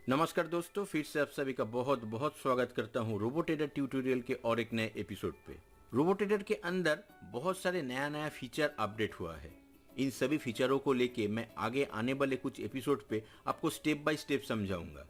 नमस्कार दोस्तों, फिर से आप सभी का बहुत बहुत स्वागत करता हूं रोबोट्रेडर ट्यूटोरियल के और एक नए एपिसोड पे। रोबोट्रेडर के अंदर बहुत सारे नया फीचर अपडेट हुआ है। इन सभी फीचरों को लेके मैं आगे आने वाले कुछ एपिसोड पे आपको स्टेप बाय स्टेप समझाऊंगा।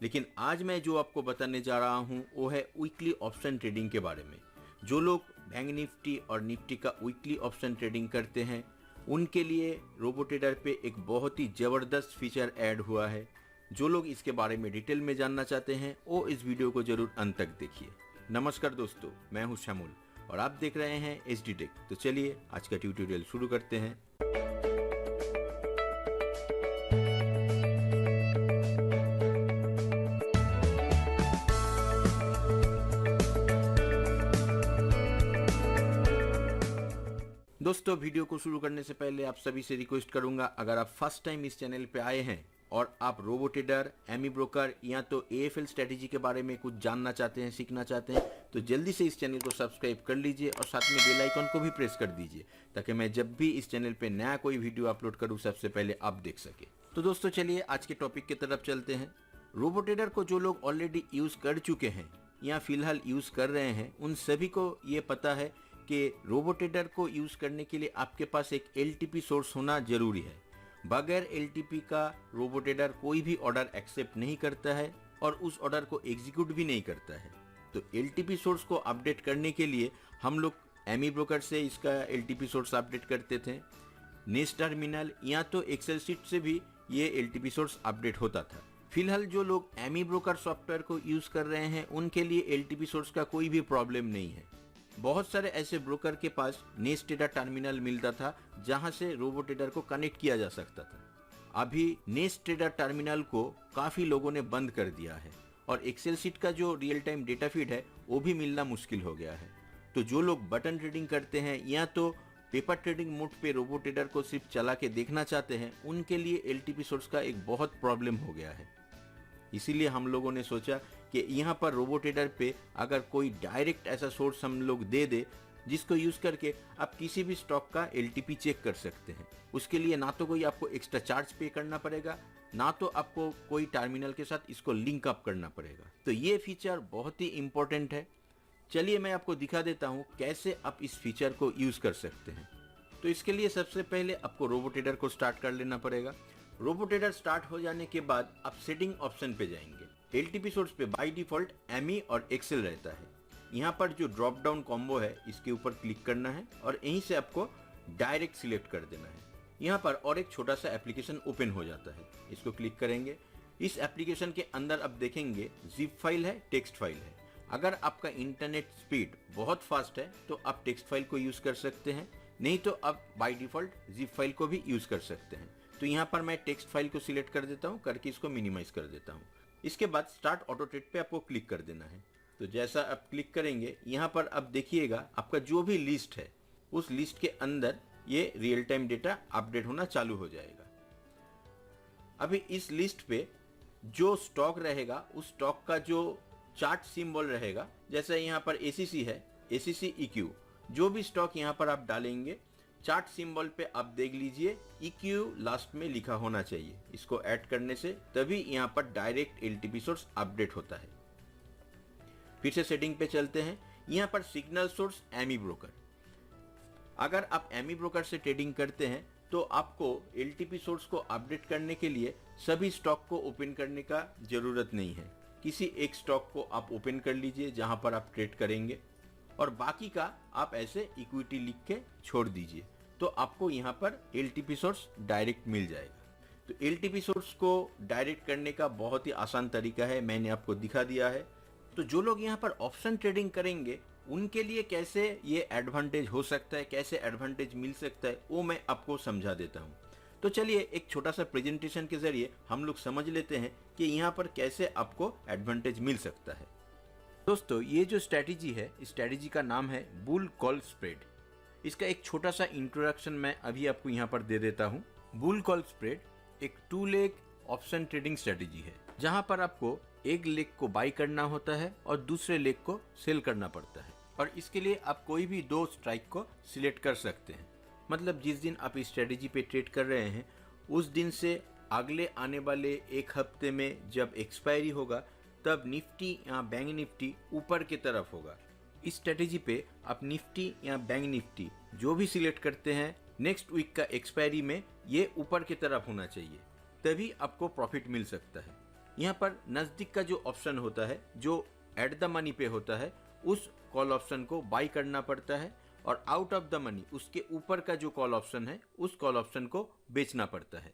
लेकिन आज मैं जो आपको बताने जा रहा हूँ वो है वीकली ऑप्शन ट्रेडिंग के बारे में। जो लोग बैंक निफ्टी और निफ्टी का वीकली ऑप्शन ट्रेडिंग करते हैं उनके लिए रोबोट्रेडर पे एक बहुत ही जबरदस्त फीचर ऐड हुआ है। जो लोग इसके बारे में डिटेल में जानना चाहते हैं वो इस वीडियो को जरूर अंत तक देखिए। नमस्कार दोस्तों, मैं हूं श्यामुल और आप देख रहे हैं HD टेक। तो चलिए आज का ट्यूटोरियल शुरू करते हैं। दोस्तों, वीडियो को शुरू करने से पहले आप सभी से रिक्वेस्ट करूंगा, अगर आप फर्स्ट टाइम इस चैनल पे आए हैं और आप रोबोट्रेडर, एमी ब्रोकर या तो AFL स्ट्रेटेजी के बारे में कुछ जानना चाहते हैं, सीखना चाहते हैं, तो जल्दी से इस चैनल को सब्सक्राइब कर लीजिए और साथ में बेल आइकन को भी प्रेस कर दीजिए ताकि मैं जब भी इस चैनल पे नया कोई वीडियो अपलोड करूं सबसे पहले आप देख सके। तो दोस्तों चलिए आज के टॉपिक की तरफ चलते हैं। रोबोट्रेडर को जो लोग ऑलरेडी यूज कर चुके हैं या फिलहाल यूज कर रहे हैं उन सभी को ये पता है कि रोबोट्रेडर को यूज करने के लिए आपके पास एक LTP सोर्स होना जरूरी है। बगैर LTP का रोबोट्रेडर कोई भी ऑर्डर एक्सेप्ट नहीं करता है और उस ऑर्डर को एग्जीक्यूट भी नहीं करता है। तो LTP सोर्स को अपडेट करने के लिए हम लोग एमी ब्रोकर से इसका LTP सोर्स अपडेट करते थे। नेस्ट टर्मिनल या तो एक्सेल शीट से भी ये LTP सोर्स अपडेट होता था। फिलहाल जो लोग एमी ब्रोकर सॉफ्टवेयर को यूज कर रहे हैं उनके लिए LTP सोर्स का कोई भी प्रॉब्लम नहीं है। बहुत सारे ऐसे ब्रोकर के पास नेस्ट ट्रेडर टर्मिनल मिलता था जहां से रोबोट्रेडर को कनेक्ट किया जा सकता था। अभी नेस्ट ट्रेडर टर्मिनल को काफी लोगों ने बंद कर दिया है और एक्सेल शीट का जो रियल टाइम डेटा फीड है वो भी मिलना मुश्किल हो गया है। तो जो लोग बटन ट्रेडिंग करते हैं या तो पेपर ट्रेडिंग मोड पे रोबोट्रेडर को सिर्फ चला के देखना चाहते हैं उनके लिए LTP सोर्स का एक बहुत प्रॉब्लम हो गया है। इसीलिए हम लोगों ने सोचा कि यहाँ पर रोबोट्रेडर पे अगर कोई डायरेक्ट ऐसा सोर्स हम लोग दे दे जिसको यूज करके आप किसी भी स्टॉक का LTP चेक कर सकते हैं। उसके लिए ना तो कोई आपको एक्स्ट्रा चार्ज पे करना पड़ेगा, ना तो आपको कोई टर्मिनल के साथ इसको लिंक अप करना पड़ेगा। तो ये फीचर बहुत ही इंपॉर्टेंट है। चलिए मैं आपको दिखा देता हूँ कैसे आप इस फीचर को यूज कर सकते हैं। तो इसके लिए सबसे पहले आपको रोबोट्रेडर को स्टार्ट कर लेना पड़ेगा। रोबोट्रेडर स्टार्ट हो जाने के बाद आप सेटिंग ऑप्शन पे जाएंगे। LTP सोर्स पे बाय डिफॉल्ट एमी और एक्सेल रहता है। यहाँ पर जो ड्रॉप डाउन कॉम्बो है इसके ऊपर क्लिक करना है और यहीं से आपको डायरेक्ट सिलेक्ट कर देना है। यहाँ पर और एक छोटा सा एप्लीकेशन ओपन हो जाता है, इसको क्लिक करेंगे। इस एप्लीकेशन के अंदर आप देखेंगे जिप फाइल है, टेक्स्ट फाइल है। अगर आपका इंटरनेट स्पीड बहुत फास्ट है तो आप टेक्स्ट फाइल को यूज कर सकते हैं, नहीं तो आप बाय डिफॉल्ट जिप फाइल को भी यूज कर सकते हैं। तो यहाँ पर मैं टेक्स्ट फाइल को सिलेक्ट कर देता हूँ, करके इसको मिनिमाइज कर देता हूँ। इसके बाद स्टार्ट ऑटो ट्रेड पे आपको क्लिक कर देना है। तो जैसा आप क्लिक करेंगे यहाँ पर आप देखिएगा आपका जो भी लिस्ट है उस लिस्ट के अंदर ये रियल टाइम डेटा अपडेट होना चालू हो जाएगा। अभी इस लिस्ट पे जो स्टॉक रहेगा उस स्टॉक का जो चार्ट सिंबल रहेगा, जैसे यहाँ पर ACC है, ACC EQ, जो भी स्टॉक यहाँ पर आप डालेंगे चार्ट सिंबल पे आप देख लीजिए EQ लास्ट में लिखा होना चाहिए। इसको ऐड करने से तभी यहाँ पर डायरेक्ट LTP सोर्स अपडेट होता है। फिर से सेटिंग पे चलते हैं। यहाँ पर सिग्नल सोर्स एमी ब्रोकर। अगर आप एमी ब्रोकर से ट्रेडिंग करते हैं तो आपको LTP सोर्स को अपडेट करने के लिए सभी स्टॉक को ओपन करने का जरूरत नहीं है। किसी एक स्टॉक को आप ओपन कर लीजिए जहां पर आप ट्रेड करेंगे और बाकी का आप ऐसे इक्विटी लिख के छोड़ दीजिए, तो आपको यहाँ पर LTP सोर्स डायरेक्ट मिल जाएगा। तो LTP सोर्स को डायरेक्ट करने का बहुत ही आसान तरीका है, मैंने आपको दिखा दिया है। तो जो लोग यहाँ पर ऑप्शन ट्रेडिंग करेंगे उनके लिए कैसे ये एडवांटेज हो सकता है, कैसे एडवांटेज मिल सकता है, वो मैं आपको समझा देता हूँ। तो चलिए एक छोटा सा प्रेजेंटेशन के जरिए हम लोग समझ लेते हैं कि यहाँ पर कैसे आपको एडवांटेज मिल सकता है। दोस्तों, ये जो स्ट्रैटेजी है इस स्ट्रैटेजी का नाम है बुल कॉल स्प्रेड। इसका एक छोटा सा इंट्रोडक्शन मैं अभी आपको यहाँ पर दे देता हूँ। बुल कॉल स्प्रेड एक 2 लेग ऑप्शन ट्रेडिंग स्ट्रेटेजी है जहाँ पर आपको एक लेग को बाय करना होता है और दूसरे लेग को सेल करना पड़ता है और इसके लिए आप कोई भी 2 स्ट्राइक को सिलेक्ट कर सकते हैं। मतलब जिस दिन आप इस स्ट्रेटेजी पे ट्रेड कर रहे हैं उस दिन से अगले आने वाले एक हफ्ते में जब एक्सपायरी होगा तब निफ्टी या बैंक निफ्टी ऊपर की तरफ होगा। इस स्ट्रेटेजी पे आप निफ्टी या बैंक निफ्टी जो भी सिलेक्ट करते हैं नेक्स्ट वीक का एक्सपायरी में ये ऊपर की तरफ होना चाहिए, तभी आपको प्रॉफिट मिल सकता है। यहाँ पर नज़दीक का जो ऑप्शन होता है जो एट द मनी पे होता है उस कॉल ऑप्शन को बाई करना पड़ता है, और आउट ऑफ द मनी उसके ऊपर का जो कॉल ऑप्शन है उस कॉल ऑप्शन को बेचना पड़ता है।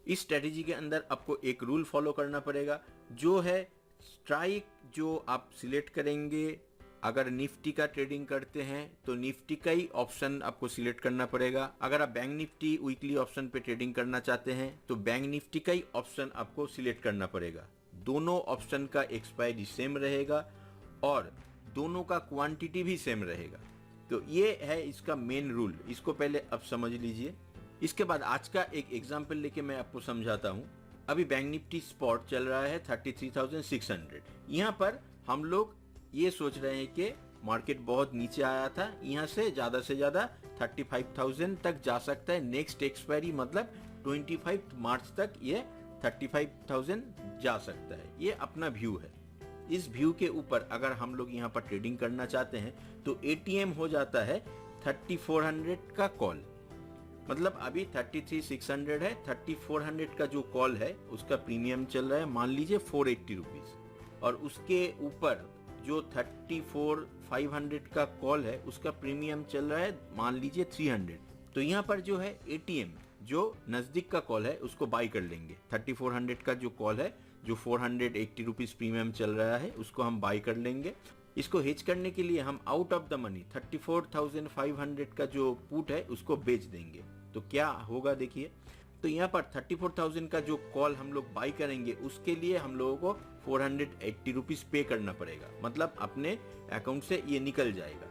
इस स्ट्रेटेजी के अंदर आपको एक रूल फॉलो करना पड़ेगा जो है स्ट्राइक जो आप सिलेक्ट करेंगे। अगर निफ्टी का ट्रेडिंग करते हैं तो निफ्टी का ही ऑप्शन आपको सिलेक्ट करना पड़ेगा। अगर आप बैंक निफ्टी वीकली ऑप्शन पे ट्रेडिंग करना चाहते हैं तो बैंक निफ्टी का ही ऑप्शन आपको सिलेक्ट करना पड़ेगा। दोनों ऑप्शन का एक्सपायरी सेम रहेगा और दोनों का क्वांटिटी भी सेम रहेगा। तो ये है इसका मेन रूल, इसको पहले आप समझ लीजिए। इसके बाद आज का एक एग्जाम्पल लेके मैं आपको समझाता हूँ। अभी बैंक निफ्टी स्पॉट चल रहा है 33,600। यहाँ पर हम लोग ये सोच रहे हैं कि मार्केट बहुत नीचे आया था, यहाँ से ज्यादा 35,000 तक जा सकता है। नेक्स्ट एक्सपायरी मतलब 25 मार्च तक ये 35,000 जा सकता है। ये अपना व्यू है। इस व्यू के ऊपर अगर हम लोग यहाँ पर ट्रेडिंग करना चाहते हैं तो एटीएम हो जाता है 3400 का कॉल। मतलब अभी 33,600 है, 3400 का जो कॉल है उसका प्रीमियम चल रहा है मान लीजिए 480 रुपीज, और उसके ऊपर जो 34,500 का कॉल है उसका प्रीमियम चल रहा है मान लीजिए 300। तो यहाँ पर जो है एटीएम जो नजदीक का कॉल है उसको बाई कर लेंगे। 3400 का जो कॉल है जो 480 रुपीज प्रीमियम चल रहा है उसको हम बाई कर लेंगे। इसको हेज करने के लिए हम आउट ऑफ द मनी 34,500 का जो पुट है उसको बेच देंगे। तो क्या होगा देखिए, तो यहाँ पर 34,000 का जो कॉल हम लोग बाई करेंगे उसके लिए हम लोगों को 480 रुपीज पे करना पड़ेगा, मतलब अपने अकाउंट से ये निकल जाएगा।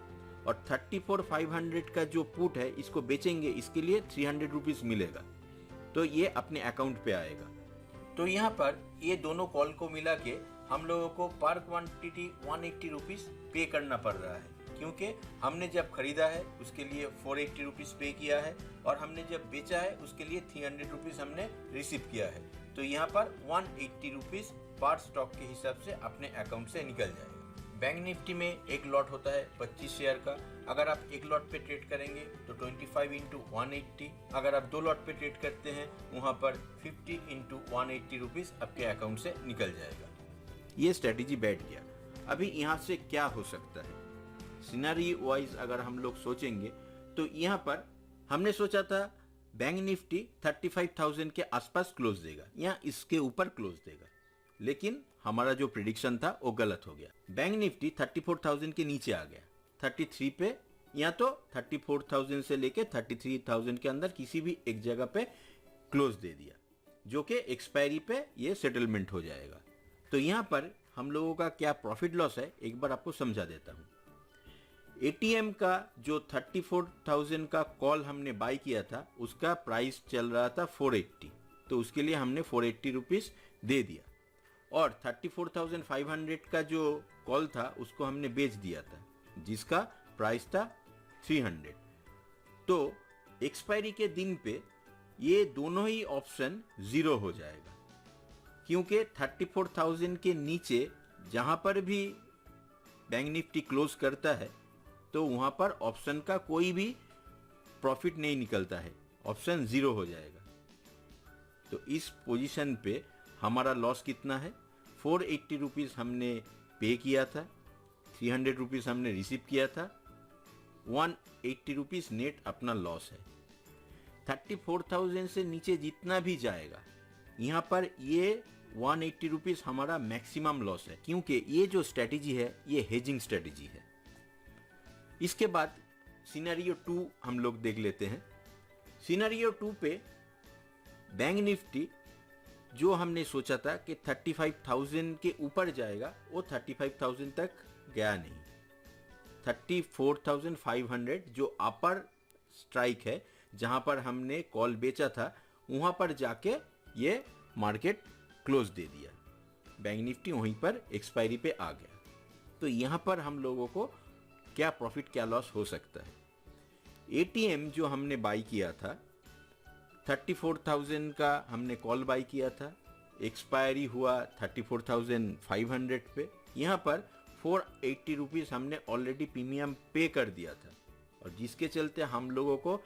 और 34,500 का जो पुट है इसको बेचेंगे, इसके लिए 300 रुपीज मिलेगा, तो ये अपने अकाउंट पे आएगा। तो यहाँ पर ये दोनों कॉल को मिला के हम लोगों को पर क्वांटिटी 180 रुपीज पे करना पड़ रहा है, क्योंकि हमने जब खरीदा है उसके लिए 480 रुपीज पे किया है और हमने जब बेचा है उसके लिए 300 रुपीज हमने रिसीव किया है। तो यहाँ पर 180 रुपीज पर स्टॉक के हिसाब से अपने अकाउंट से निकल जाएगा। बैंक निफ्टी में एक लॉट होता है 25 शेयर का। अगर आप एक लॉट पे ट्रेड करेंगे तो 25 इंटू 180, अगर आप दो लॉट पे ट्रेड करते हैं वहाँ पर 50 इंटू 180 रुपीज आपके अकाउंट से निकल जाएगा। ये स्ट्रेटेजी बैठ गया। अभी यहाँ से क्या हो सकता है, सिनेरियो वाइज अगर हम लोग सोचेंगे तो यहाँ पर हमने सोचा था बैंक निफ्टी 35,000 के आसपास क्लोज देगा या इसके ऊपर क्लोज देगा, लेकिन हमारा जो प्रिडिक्शन था वो गलत हो गया। बैंक निफ्टी 34,000 के नीचे आ गया, 33 पे, या तो 34,000 से लेके 33,000 के अंदर किसी भी एक जगह पे क्लोज दे दिया, जो कि एक्सपायरी पे ये सेटलमेंट हो जाएगा। तो यहाँ पर हम लोगों का क्या प्रॉफिट लॉस है एक बार आपको समझा देता हूँ। एटीएम का जो 34,000 का कॉल हमने बाई किया था उसका प्राइस चल रहा था 480, तो उसके लिए हमने 480 रुपीज दे दिया, और 34,500 का जो कॉल था उसको हमने बेच दिया था जिसका प्राइस था 300। तो एक्सपायरी के दिन पे ये दोनों ही ऑप्शन जीरो हो जाएगा, क्योंकि 34,000 के नीचे जहां पर भी बैंक निफ्टी क्लोज करता है तो वहां पर ऑप्शन का कोई भी प्रॉफिट नहीं निकलता है, ऑप्शन जीरो हो जाएगा। तो इस पोजीशन पे हमारा लॉस कितना है, 480 रुपीज हमने पे किया था, 300 रुपीज हमने रिसीव किया था, 180 रुपीज नेट अपना लॉस है। 34,000 से नीचे जितना भी जाएगा यहाँ पर ये 180 रुपीज हमारा मैक्सिमम लॉस है, क्योंकि ये जो स्ट्रेटेजी है ये हेजिंग स्ट्रेटेजी है। इसके बाद सिनेरियो 2 हम लोग देख लेते हैं। सिनेरियो 2 पे बैंक निफ्टी जो हमने सोचा था कि 35,000 के ऊपर जाएगा वो 35,000 तक गया नहीं, 34,500 जो अपर स्ट्राइक है जहां पर हमने कॉल बेचा था वहां पर जाके ये मार्केट क्लोज दे दिया, बैंक निफ्टी वहीं पर एक्सपायरी पे आ गया। तो यहां पर हम लोगों को क्या प्रॉफिट क्या लॉस हो सकता है। एटीएम जो हमने बाई किया था 34,000 का हमने कॉल बाई किया था, एक्सपायरी हुआ 34,500 पे। यहाँ पर 480 रुपीज़ हमने ऑलरेडी प्रीमियम पे कर दिया था और जिसके चलते हम लोगों को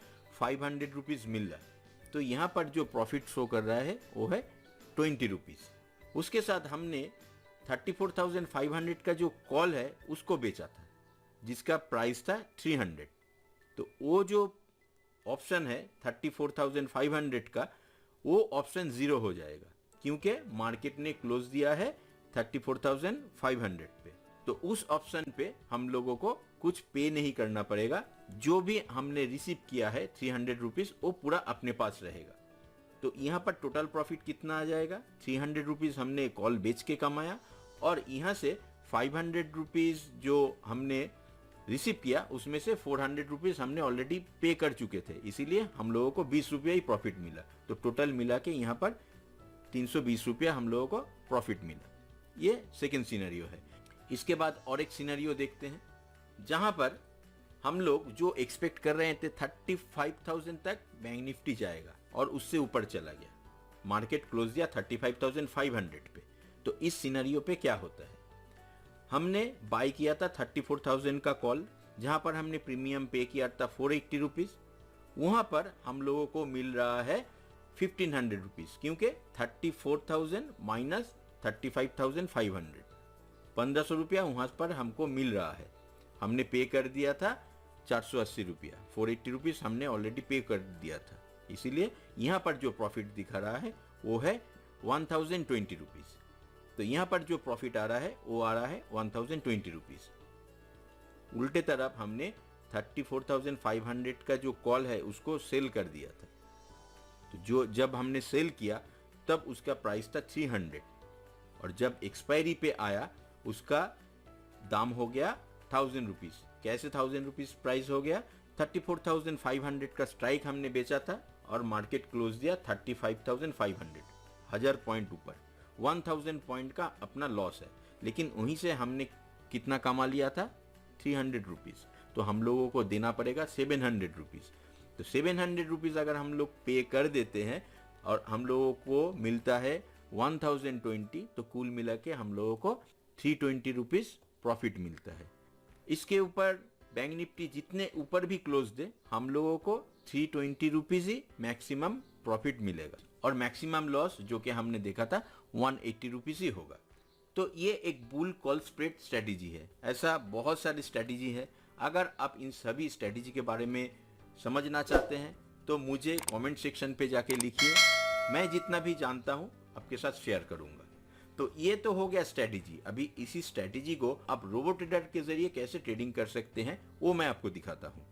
500 रुपीज़ मिल रहा है। तो यहाँ पर जो प्रॉफिट शो कर रहा है वो है 20 रुपीज़। उसके साथ हमने 34,500 का जो कॉल है उसको बेचा था जिसका प्राइस था 300। तो वो जो ऑप्शन है 34,500 का, वो ऑप्शन ज़ीरो हो जाएगा क्योंकि मार्केट ने क्लोज दिया है 34,500 पे। तो उस ऑप्शन पे हम लोगों को कुछ पे नहीं करना पड़ेगा। जो भी हमने रिसीव किया है 300 रुपीज़ वो पूरा अपने पास रहेगा। तो यहाँ पर टोटल प्रॉफिट कितना आ जाएगा, 300 रुपीज़ हमने कॉल बेच के कमाया और यहाँ से 500 रुपीज़ जो हमने रिसीव किया उसमें से 400 रुपीज़ हमने ऑलरेडी पे कर चुके थे, इसीलिए हम लोगों को 20 रुपया ही प्रॉफिट मिला। तो टोटल मिला के यहाँ पर 320 रुपया हम लोगों को प्रॉफिट मिला। ये सेकेंड सिनेरियो है। इसके बाद और एक सिनेरियो देखते हैं जहाँ पर हम लोग जो एक्सपेक्ट कर रहे थे 35,000 तक बैंक निफ्टी जाएगा और उससे ऊपर चला गया, मार्केट क्लोज दिया 35,500 पे। तो इस सिनेरियो पे क्या होता है, हमने बाई किया था 34,000 का कॉल, जहां पर हमने प्रीमियम पे किया था 480 रुपीज़। वहां पर हम लोगों को मिल रहा है 1,500 रुपीज़ क्योंकि 34,000 माइनस 35,500, 1,500 रुपया वहां पर हमको मिल रहा है। हमने पे कर दिया था 480 रुपया, 480 रुपीज़ हमने ऑलरेडी पे कर दिया था, इसीलिए यहाँ पर जो प्रॉफिट दिखा रहा है वो है 1,020 रुपीज़। तो यहाँ पर जो प्रॉफिट आ रहा है वो आ रहा है 1,020 रुपीज़। उल्टे तरफ हमने 34,500 का जो कॉल है उसको सेल कर दिया था। तो जब हमने सेल किया तब उसका प्राइस था 300 और जब एक्सपायरी पे आया उसका दाम हो गया 1,000 रुपीज़। कैसे 1,000 रुपीज़ प्राइस हो गया, 34,500 का स्ट्राइक हमने बेचा था और मार्केट क्लोज दिया 35,500, 1000 पॉइंट ऊपर। 1,000 पॉइंट का अपना लॉस है, लेकिन वहीं से हमने कितना कमा लिया था, 300 रुपीज़। तो हम लोगों को देना पड़ेगा 700 रुपीज़। तो 700 रुपीज़ अगर हम लोग पे कर देते हैं और हम लोगों को मिलता है 1,020, तो कुल मिला के हम लोगों को 320 रुपीज़ प्रॉफिट मिलता है। इसके ऊपर बैंक निफ्टी जितने ऊपर भी क्लोज दे हम लोगों को 320 रुपीज़ ही मैक्सिमम प्रॉफिट मिलेगा और मैक्सिमम लॉस जो कि हमने देखा था 180 रुपीज़ ही होगा। तो ये एक बुल कॉल स्प्रेड स्ट्रेटेजी है। ऐसा बहुत सारी स्ट्रेटेजी है। अगर आप इन सभी स्ट्रेटेजी के बारे में समझना चाहते हैं तो मुझे कमेंट सेक्शन पे जाके लिखिए, मैं जितना भी जानता हूँ आपके साथ शेयर करूँगा। तो ये तो हो गया स्ट्रेटेजी। अभी इसी स्ट्रेटेजी को आप रोबो ट्रेडर के जरिए कैसे ट्रेडिंग कर सकते हैं वो मैं आपको दिखाता हूँ।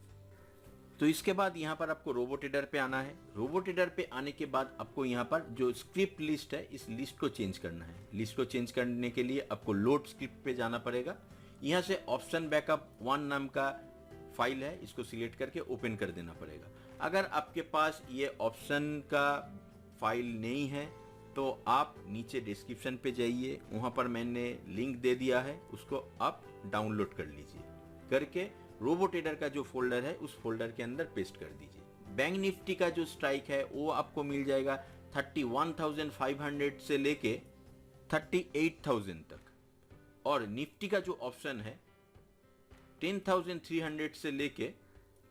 तो इसके बाद यहाँ पर आपको रोबो ट्रेडर पे आना है। रोबो ट्रेडर पे आने के बाद आपको यहाँ पर जो स्क्रिप्ट लिस्ट है इस लिस्ट को चेंज करना है। लिस्ट को चेंज करने के लिए आपको लोड स्क्रिप्ट पे जाना पड़ेगा। यहाँ से ऑप्शन बैकअप 1 नाम का फाइल है, इसको सिलेक्ट करके ओपन कर देना पड़ेगा। अगर आपके पास ये ऑप्शन का फाइल नहीं है तो आप नीचे डिस्क्रिप्शन पे जाइए, वहाँ पर मैंने लिंक दे दिया है, उसको आप डाउनलोड कर लीजिए। करके रोबो ट्रेडर का जो फोल्डर है उस फोल्डर के अंदर पेस्ट कर दीजिए। बैंक निफ्टी का जो स्ट्राइक है वो आपको मिल जाएगा 31,500 से लेके 38,000 तक और निफ्टी का जो ऑप्शन है 10,300 से लेके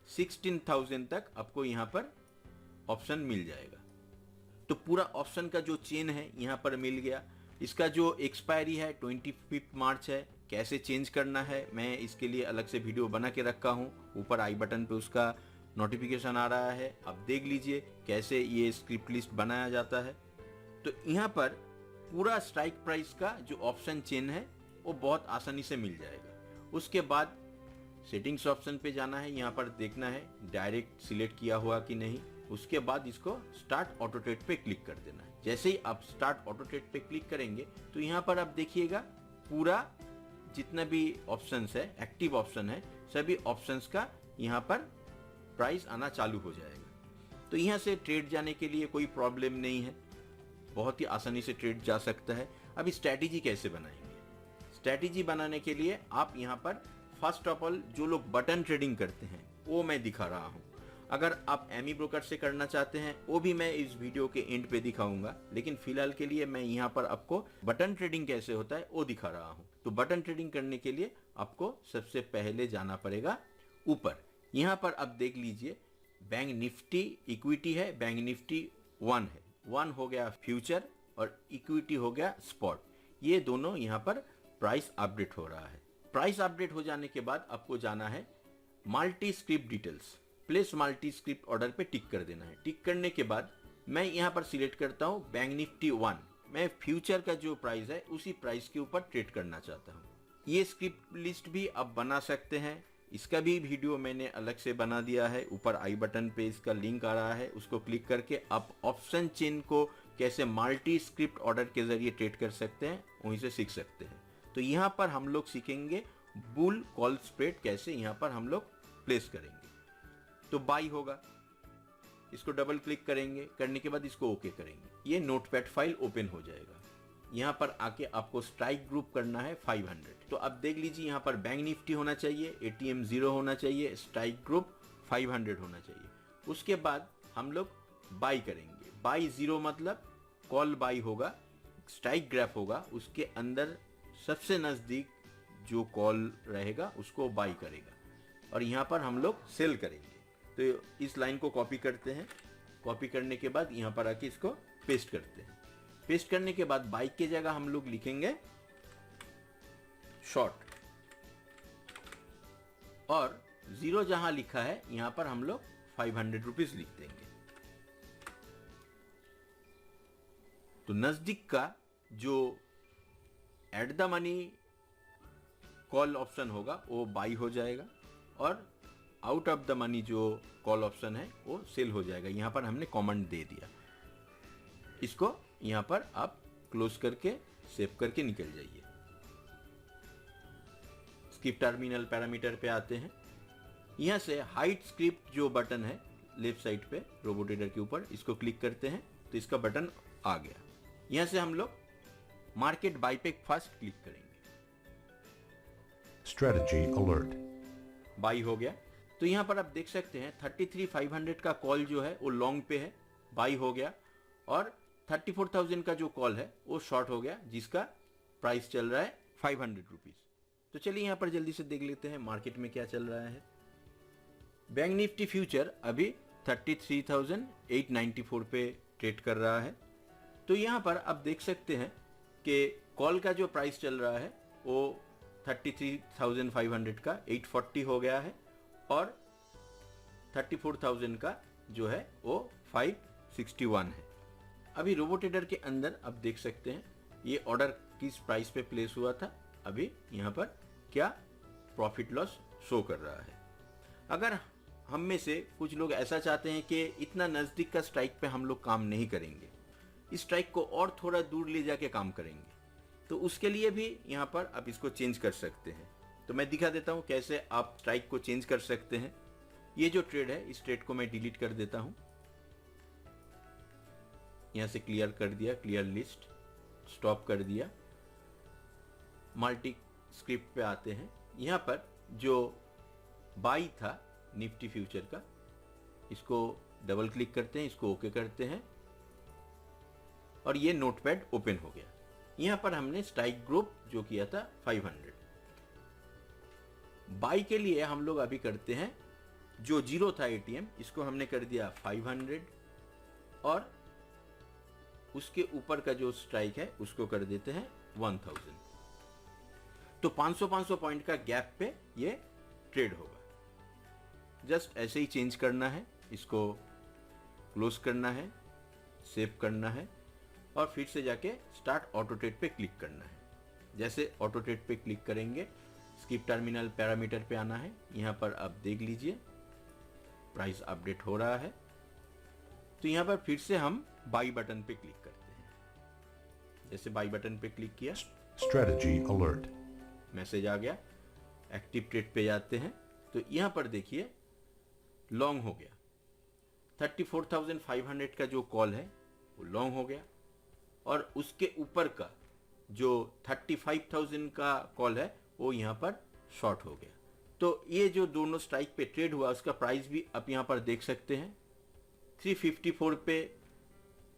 16,000 तक आपको यहाँ पर ऑप्शन मिल जाएगा। तो पूरा ऑप्शन का जो चेन है यहाँ पर मिल गया। इसका जो एक्सपायरी है 25 मार्च है। कैसे चेंज करना है मैं इसके लिए अलग से वीडियो बना के रखा हूँ, ऊपर आई बटन पे उसका नोटिफिकेशन आ रहा है, आप देख लीजिए कैसे ये स्क्रिप्ट लिस्ट बनाया जाता है। तो यहाँ पर पूरा स्ट्राइक प्राइस का जो ऑप्शन चेन है वो बहुत आसानी से मिल जाएगा। उसके बाद सेटिंग्स ऑप्शन पे जाना है, यहाँ पर देखना है डायरेक्ट सिलेक्ट किया हुआ कि नहीं। उसके बाद इसको स्टार्ट ऑटो ट्रेड पे क्लिक कर देना है। जैसे ही आप स्टार्ट ऑटो ट्रेड पे क्लिक करेंगे तो यहाँ पर आप देखिएगा पूरा जितना भी ऑप्शंस है, एक्टिव ऑप्शन है, सभी ऑप्शंस का यहाँ पर प्राइस आना चालू हो जाएगा। तो यहाँ से ट्रेड जाने के लिए कोई प्रॉब्लम नहीं है, बहुत ही आसानी से ट्रेड जा सकता है। अभी स्ट्रैटेजी कैसे बनाएंगे? स्ट्रैटेजी बनाने के लिए आप यहाँ पर फर्स्ट ऑफ ऑल जो लोग बटन ट्रेडिंग करते हैं वो मैं दिखा रहा हूँ। अगर आप एमी ब्रोकर से करना चाहते हैं वो भी मैं इस वीडियो के एंड पे दिखाऊंगा, लेकिन फिलहाल के लिए मैं यहाँ पर आपको बटन ट्रेडिंग कैसे होता है वो दिखा रहा हूँ। तो बटन ट्रेडिंग करने के लिए आपको सबसे पहले जाना पड़ेगा ऊपर। यहाँ पर आप देख लीजिए बैंक निफ्टी इक्विटी है, बैंक निफ्टी 1 है, 1 हो गया फ्यूचर और इक्विटी हो गया स्पॉट। ये दोनों यहाँ पर प्राइस अपडेट हो रहा है। प्राइस अपडेट हो जाने के बाद आपको जाना है multi script details, place multi script order पे टिक कर देना है। टिक करने के बाद मैं यहाँ पर सिलेक्ट करता हूँ बैंक निफ्टी 1। मैं फ्यूचर का जो प्राइस है उसी प्राइस के ऊपर ट्रेड करना चाहता हूँ। ये स्क्रिप्ट लिस्ट भी आप बना सकते हैं, इसका भी वीडियो मैंने अलग से बना दिया है। ऊपर आई बटन पे इसका लिंक आ रहा है, उसको क्लिक करके आप ऑप्शन चेन को कैसे मल्टी स्क्रिप्ट ऑर्डर के जरिए ट्रेड कर सकते हैं वहीं से सीख सकते हैं। तो यहाँ पर हम लोग सीखेंगे बुल कॉल स्प्रेड कैसे यहाँ पर हम लोग प्लेस करेंगे। तो बाई होगा, इसको डबल क्लिक करेंगे, करने के बाद इसको ओके करेंगे, ये नोटपैड फाइल ओपन हो जाएगा। यहाँ पर आके आपको स्ट्राइक ग्रुप करना है 500। तो अब देख लीजिए यहाँ पर बैंक निफ्टी होना चाहिए, एटीएम 0 होना चाहिए, स्ट्राइक ग्रुप 500 होना चाहिए। उसके बाद हम लोग बाई करेंगे। बाई 0 मतलब कॉल बाई होगा, स्ट्राइक ग्राफ होगा, उसके अंदर सबसे नजदीक जो कॉल रहेगा उसको बाई करेगा और यहाँ पर हम लोग सेल करेंगे। तो इस लाइन को कॉपी करते हैं, कॉपी करने के बाद यहाँ पर आके इसको पेस्ट करते हैं। पेस्ट करने के बाद बाई की जगह हम लोग लिखेंगे शॉर्ट और 0 जहां लिखा है यहां पर हम लोग 500 रुपीज लिख देंगे। तो नजदीक का जो at the money call option होगा वो बाई हो जाएगा और आउट ऑफ द मनी जो कॉल ऑप्शन है वो सेल हो जाएगा। यहां पर हमने कमेंट दे दिया। इसको यहां पर आप क्लोज करके सेव करके निकल जाइए। स्क्रिप्ट टर्मिनल पैरामीटर पे आते हैं। यहां से हाइड स्क्रिप्ट जो बटन है लेफ्ट साइड पे रोबोट्रेडर के ऊपर, इसको क्लिक करते हैं तो इसका बटन आ गया। यहां से हम लोग मार्केट बाई पे फर्स्ट क्लिक करेंगे। स्ट्रेटजी अलर्ट बाई हो गया। तो यहां पर आप देख सकते हैं 33,500 का कॉल जो है वो लॉन्ग पे है, बाई हो गया, और 34,000 का जो कॉल है वो शॉर्ट हो गया जिसका प्राइस चल रहा है 500 रुपीज। तो चलिए यहां पर जल्दी से देख लेते हैं मार्केट में क्या चल रहा है। बैंक निफ्टी फ्यूचर अभी 33,894 पे ट्रेड कर रहा है। तो यहां पर आप देख सकते हैं कि कॉल का जो प्राइस चल रहा है वो 33,500 का 840 हो गया है और 34,000 का जो है वो 561 है। अभी रोबोट्रेडर के अंदर आप देख सकते हैं ये ऑर्डर किस प्राइस पे प्लेस हुआ था, अभी यहाँ पर क्या प्रॉफिट लॉस शो कर रहा है। अगर हम में से कुछ लोग ऐसा चाहते हैं कि इतना नज़दीक का स्ट्राइक पे हम लोग काम नहीं करेंगे, इस स्ट्राइक को और थोड़ा दूर ले जाके काम करेंगे, तो उसके लिए भी यहाँ पर आप इसको चेंज कर सकते हैं। तो मैं दिखा देता हूँ कैसे आप स्ट्राइक को चेंज कर सकते हैं। ये जो ट्रेड है इस ट्रेड को मैं डिलीट कर देता हूँ, यहाँ से क्लियर कर दिया, क्लियर लिस्ट, स्टॉप कर दिया। मल्टी स्क्रिप्ट पे आते हैं। यहाँ पर जो बाई था निफ्टी फ्यूचर का, इसको डबल क्लिक करते हैं, इसको ओके करते हैं और ये नोटपैड ओपन हो गया। यहाँ पर हमने स्ट्राइक ग्रुप जो किया था 500। बाई के लिए हम लोग अभी करते हैं जो 0 था एटीएम, इसको हमने कर दिया 500 और उसके ऊपर का जो स्ट्राइक है उसको कर देते हैं 1000। तो 500 पॉइंट का गैप पे ये ट्रेड होगा। जस्ट ऐसे ही चेंज करना है, इसको क्लोज करना है, सेव करना है और फिर से जाके स्टार्ट ऑटो ट्रेड पे क्लिक करना है। जैसे ऑटो ट्रेड पे क्लिक करेंगे स्क्रिप्ट टर्मिनल पैरामीटर पे आना है। यहाँ पर आप देख लीजिए प्राइस अपडेट हो रहा है। तो यहाँ पर फिर से हम बाई बटन पे क्लिक करते हैं। जैसे बाई बटन पे क्लिक किया, स्ट्रेटजी अलर्ट मैसेज आ गया। एक्टिव ट्रेड पे जाते हैं तो यहाँ पर देखिए लॉन्ग हो गया। 34,500 का जो कॉल है वो लॉन्ग हो गया और उसके ऊपर का जो 35,000 का कॉल है वो यहाँ पर शॉर्ट हो गया। तो ये जो दोनों स्ट्राइक पे ट्रेड हुआ उसका प्राइस भी आप यहाँ पर देख सकते हैं। 354 पे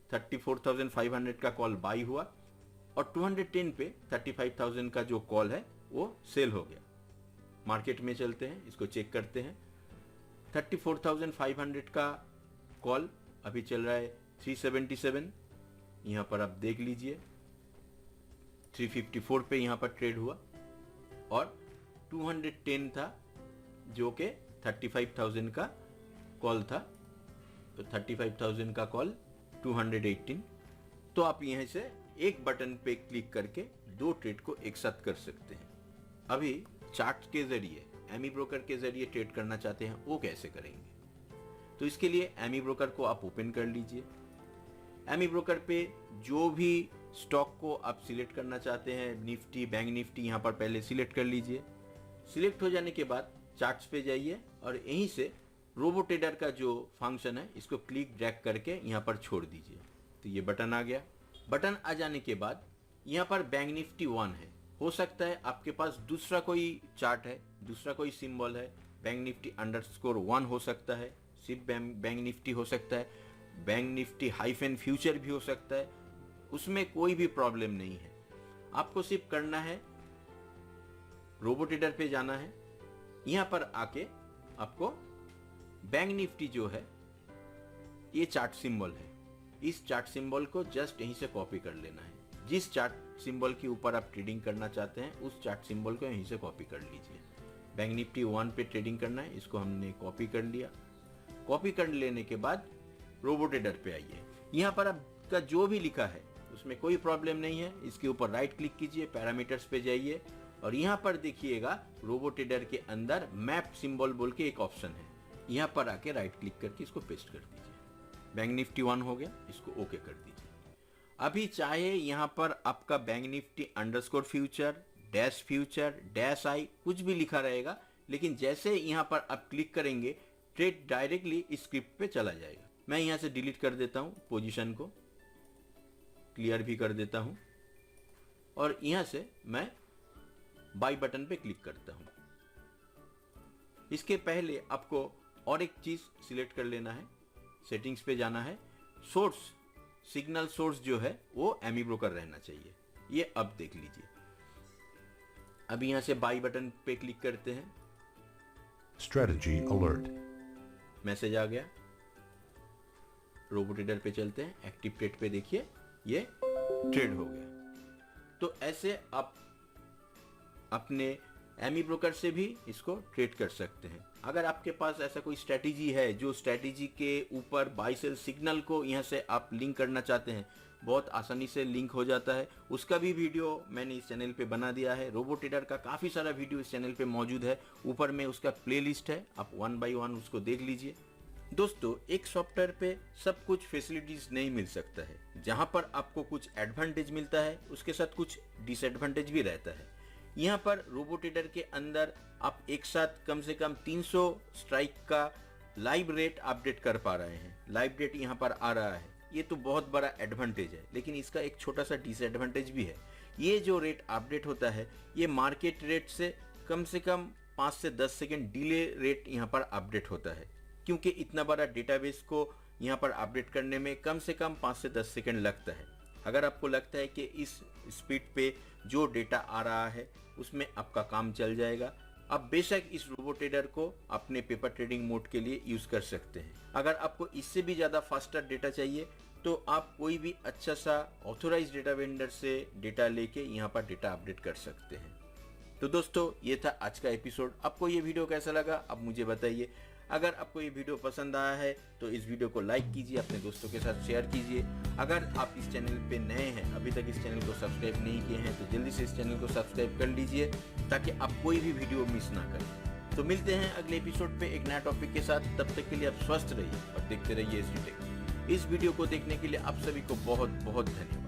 34,500 का कॉल बाई हुआ और 210 पे 35,000 का जो कॉल है वो सेल हो गया। मार्केट में चलते हैं, इसको चेक करते हैं। 34,500 का कॉल अभी चल रहा है 377, यहाँ पर आप देख लीजिए। 354 पे यहाँ पर ट्रेड हुआ और 210 था जो कि 35,000 का कॉल था, तो 35,000 का कॉल 218। तो आप यहाँ से एक बटन पे क्लिक करके दो ट्रेड को एक साथ कर सकते हैं। अभी चार्ट के जरिए एमी ब्रोकर के जरिए ट्रेड करना चाहते हैं, वो कैसे करेंगे? तो इसके लिए एमी ब्रोकर को आप ओपन कर लीजिए। एमी ब्रोकर पे जो भी स्टॉक को आप सिलेक्ट करना चाहते हैं, निफ्टी, बैंक निफ्टी, यहाँ पर पहले सिलेक्ट कर लीजिए। सिलेक्ट हो जाने के बाद चार्ट्स पे जाइए और यहीं से रोबो ट्रेडर का जो फंक्शन है इसको क्लिक ड्रैग करके यहाँ पर छोड़ दीजिए। तो ये बटन आ गया। बटन आ जाने के बाद यहाँ पर बैंक निफ्टी 1 है। हो सकता है आपके पास दूसरा कोई चार्ट है, दूसरा कोई सिंबल है, बैंक निफ्टी _1 हो सकता है, सिर्फ बैंक निफ्टी हो सकता है, बैंक निफ्टी हाइफन फ्यूचर भी हो सकता है, उसमें कोई भी प्रॉब्लम नहीं है। आपको सिर्फ करना है रोबो ट्रेडर पे जाना है। यहाँ पर आके आपको बैंक निफ्टी जो है ये चार्ट सिंबल है, इस चार्ट सिंबल को जस्ट यहीं से कॉपी कर लेना है। जिस चार्ट सिंबल के ऊपर आप ट्रेडिंग करना चाहते हैं उस चार्ट सिंबल को यहीं से कॉपी कर लीजिए। बैंक निफ्टी 1 पे ट्रेडिंग करना है, इसको हमने कॉपी कर लिया। कॉपी कर लेने के बाद रोबो ट्रेडर पे आइए। यहाँ पर आपका जो भी लिखा है उसमें कोई प्रॉब्लम नहीं है। इसके ऊपर राइट क्लिक कीजिए, पैरामीटर्स पे जाइए और यहाँ पर देखिएगा रोबो ट्रेडर के अंदर मैप सिंबल बोल के एक ऑप्शन है। यहाँ पर आके राइट क्लिक करके इसको पेस्ट कर दीजिए। बैंक निफ्टी 1 हो गया, इसको ओके कर दीजिए। अभी चाहे यहाँ पर आपका bank Nifty future dash I कुछ भी लिखा रहेगा, लेकिन जैसे यहाँ पर आप क्लिक करेंगे ट्रेड डायरेक्टली इस स्क्रिप्ट पे चला जाएगा। मैं यहाँ से डिलीट कर देता हूँ, पोजीशन को क्लियर भी कर देता हूँ और यहाँ से मैं बाई बटन पे क्लिक करता हूँ। इसके पहले आपको और एक चीज सिलेक्ट कर लेना है, सेटिंग्स पे जाना है। सोर्स, सिग्नल सोर्स जो है वो एमी ब्रोकर रहना चाहिए, ये अब देख लीजिए। अब यहाँ से बाई बटन पे क्लिक करते हैं। Strategy alert. मैसेज आ गया। रोबो ट्रेडर पे चलते हैं, एक्टिव ट्रेड पे देखिए ये ट्रेड हो गया। तो ऐसे आप अपने एमी ब्रोकर से भी इसको ट्रेड कर सकते हैं। अगर आपके पास ऐसा कोई स्ट्रेटेजी है जो स्ट्रेटेजी के ऊपर बाई सेल सिग्नल को यहाँ से आप लिंक करना चाहते हैं, बहुत आसानी से लिंक हो जाता है। उसका भी वीडियो मैंने इस चैनल पे बना दिया है। रोबो ट्रेडर का काफ़ी सारा वीडियो इस चैनल पे मौजूद है, ऊपर में उसका प्लेलिस्ट है, आप 1 by 1 उसको देख लीजिए। दोस्तों, एक सॉफ्टवेयर पे सब कुछ फैसिलिटीज नहीं मिल सकता है। जहाँ पर आपको कुछ एडवांटेज मिलता है उसके साथ कुछ डिसएडवांटेज भी रहता है। यहाँ पर रोबो ट्रेडर के अंदर आप एक साथ कम से कम 300 स्ट्राइक का लाइव रेट अपडेट कर पा रहे हैं। लाइव रेट यहाँ पर आ रहा है, ये तो बहुत बड़ा एडवांटेज है, लेकिन इसका एक छोटा सा डिसएडवांटेज भी है। ये जो रेट अपडेट होता है ये मार्केट रेट से कम 5 से 10 सेकेंड डिले रेट यहाँ पर अपडेट होता है, क्योंकि इतना बड़ा डेटाबेस को यहाँ पर अपडेट करने में कम से कम 5 से 10 सेकेंड लगता है। अगर आपको लगता है कि इस स्पीड पे जो डेटा आ रहा है उसमें आपका काम चल जाएगा, आप बेशक इस रोबो ट्रेडर को अपने पेपर ट्रेडिंग मोड के लिए यूज कर सकते हैं। अगर आपको इससे भी ज़्यादा फास्टर डेटा चाहिए तो आप कोई भी अच्छा सा ऑथोराइज डेटा वेंडर से डेटा लेके यहाँ पर डेटा अपडेट कर सकते हैं। तो दोस्तों, ये था आज का एपिसोड। आपको ये वीडियो कैसा लगा आप मुझे बताइए। अगर आपको ये वीडियो पसंद आया है तो इस वीडियो को लाइक कीजिए, अपने दोस्तों के साथ शेयर कीजिए। अगर आप इस चैनल पे नए हैं, अभी तक इस चैनल को सब्सक्राइब नहीं किए हैं, तो जल्दी से इस चैनल को सब्सक्राइब कर लीजिए ताकि आप कोई भी वीडियो मिस ना करें। तो मिलते हैं अगले एपिसोड पे एक नया टॉपिक के साथ। तब तक के लिए आप स्वस्थ रहिए और देखते रहिए SG Tech। इस वीडियो को देखने के लिए आप सभी को बहुत बहुत धन्यवाद।